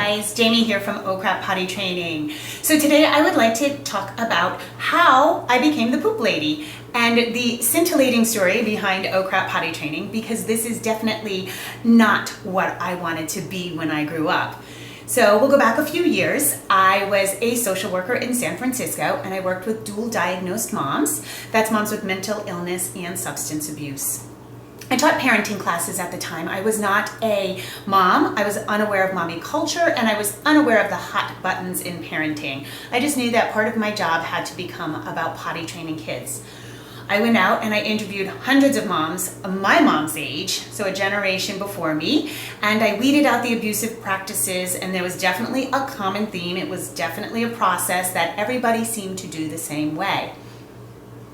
guys, Jamie here from Oh Crap Potty Training. So today I would like to talk about how I became the poop lady and the scintillating story behind Oh Crap Potty Training, because this is definitely not what I wanted to be when I grew up. So we'll go back a few years. I was a social worker in San Francisco and I worked with dual diagnosed moms. That's moms with mental illness and substance abuse. I taught parenting classes at the time. I was not a mom. I was unaware of mommy culture and I was unaware of the hot buttons in parenting. I just knew that part of my job had to become about potty training kids. I went out and I interviewed hundreds of moms, my mom's age, so a generation before me, and I weeded out the abusive practices, and there was definitely a common theme. It was definitely a process that everybody seemed to do the same way.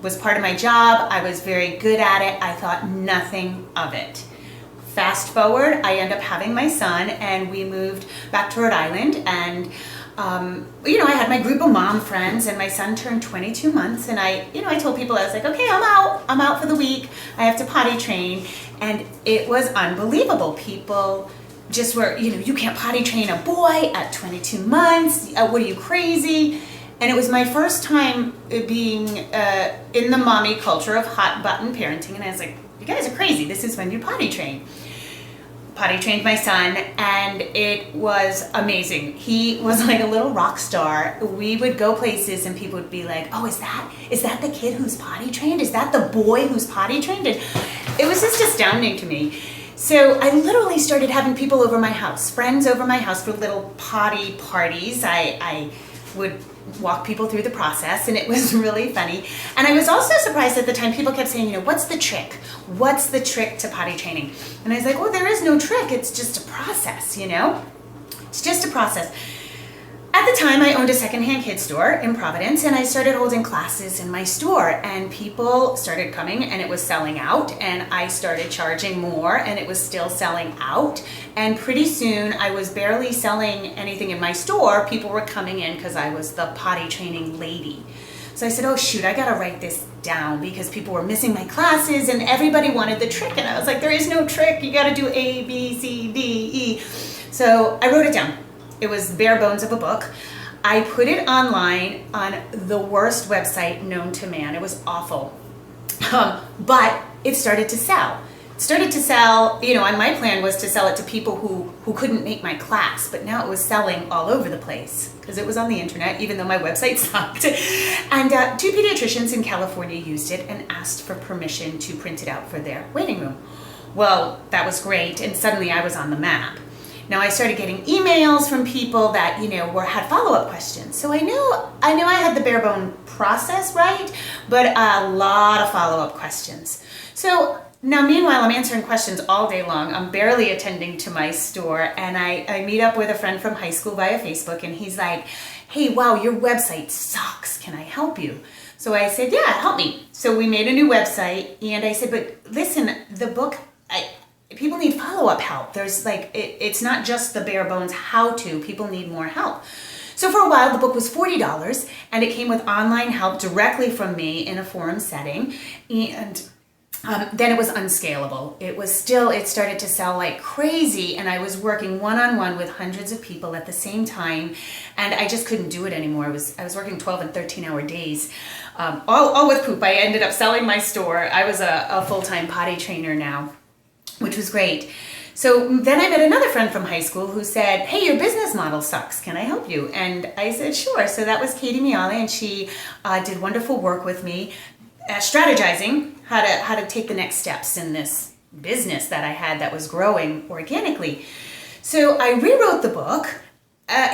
Was part of my job. I was very good at it. I thought nothing of it. Fast forward, I end up having my son and we moved back to Rhode Island, and I had my group of mom friends, and my son turned 22 months, and I told people, I was like, okay, I'm out for the week. I have to potty train. And it was unbelievable. People just were, you can't potty train a boy at 22 months. What are you, crazy? And it was my first time being in the mommy culture of hot button parenting. And I was like, you guys are crazy. This is when you potty train. Potty trained my son, and it was amazing. He was like a little rock star. We would go places and people would be like, oh, is that the kid who's potty trained? Is that the boy who's potty trained? And it was just astounding to me. So I literally started having people over my house, friends over my house for little potty parties. I would walk people through the process, and it was really funny. And I was also surprised at the time. People kept saying, what's the trick? What's the trick to potty training? And I was like, well, there is no trick. It's just a process, It's just a process. At the time, I owned a secondhand kids store in Providence, and I started holding classes in my store, and people started coming, and it was selling out, and I started charging more, and it was still selling out. And pretty soon, I was barely selling anything in my store. People were coming in because I was the potty training lady. So I said, oh shoot, I gotta write this down, because people were missing my classes and everybody wanted the trick. And I was like, there is no trick. You gotta do A, B, C, D, E. So I wrote it down. It was bare bones of a book. I put it online on the worst website known to man. It was awful. But it started to sell. And my plan was to sell it to people who couldn't make my class, but now it was selling all over the place because it was on the internet, even though my website sucked. And two pediatricians in California used it and asked for permission to print it out for their waiting room. Well, that was great, and suddenly I was on the map. Now I started getting emails from people that, had follow-up questions. So I knew I had the bare bone process right, but a lot of follow-up questions. So now, meanwhile, I'm answering questions all day long. I'm barely attending to my store, and I meet up with a friend from high school via Facebook, and he's like, hey, wow, your website sucks. Can I help you? So I said, yeah, help me. So we made a new website, and I said, but listen, the book, people need follow-up help. There's it's not just the bare bones how-to. People need more help. So for a while, the book was $40, and it came with online help directly from me in a forum setting, and then it was unscalable. It started to sell like crazy, and I was working one-on-one with hundreds of people at the same time, and I just couldn't do it anymore. I was working 12 and 13-hour days, all with poop. I ended up selling my store. I was a full-time potty trainer now, which was great. So then I met another friend from high school who said, hey, your business model sucks. Can I help you? And I said, sure. So that was Katie Miale, and she did wonderful work with me, strategizing how to take the next steps in this business that I had that was growing organically. So I rewrote the book,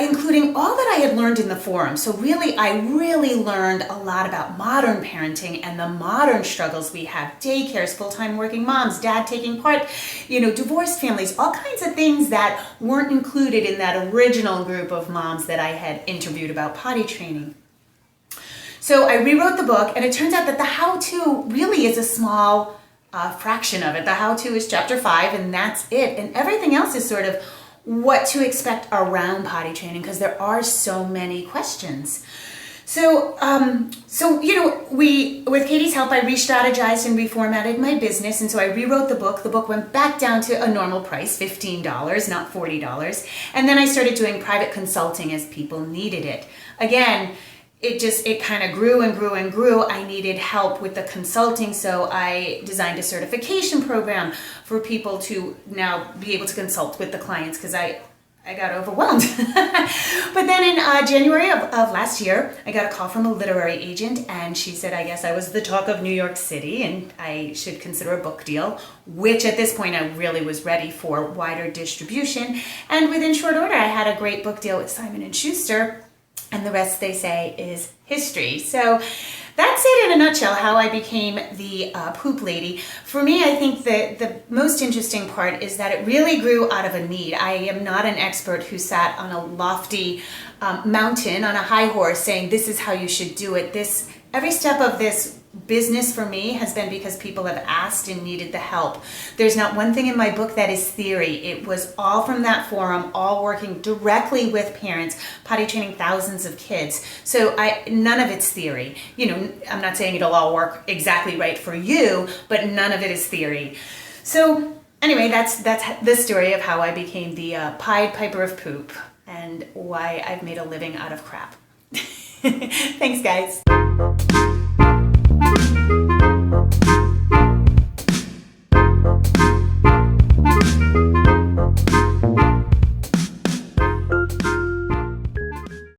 including all that I had learned in the forum. So I really learned a lot about modern parenting and the modern struggles we have. Daycares, full-time working moms, dad taking part, divorced families, all kinds of things that weren't included in that original group of moms that I had interviewed about potty training. So I rewrote the book, and it turns out that the how-to really is a small fraction of it. The how-to is chapter 5, and that's it. And everything else is sort of what to expect around potty training, because there are so many questions. So with Katie's help, I re-strategized and reformatted my business, and so I rewrote the book. The book went back down to a normal price, $15, not $40. And then I started doing private consulting as people needed it. Again, it kind of grew and grew and grew. I needed help with the consulting, so I designed a certification program for people to now be able to consult with the clients, because I got overwhelmed. But then in January of last year, I got a call from a literary agent, and she said, I guess I was the talk of New York City and I should consider a book deal, which at this point I really was ready for wider distribution. And within short order, I had a great book deal with Simon & Schuster, and the rest, they say, is history. So that's it in a nutshell, how I became the poop lady. For me, I think that the most interesting part is that it really grew out of a need. I am not an expert who sat on a lofty mountain on a high horse saying, this is how you should do it. Every step of this business for me has been because people have asked and needed the help. There's not one thing in my book that is theory. It was all from that forum, all working directly with parents, potty training thousands of kids. So none of it's theory. I'm not saying it'll all work exactly right for you, but none of it is theory. So anyway, that's the story of how I became the Pied Piper of poop and why I've made a living out of crap. Thanks, guys.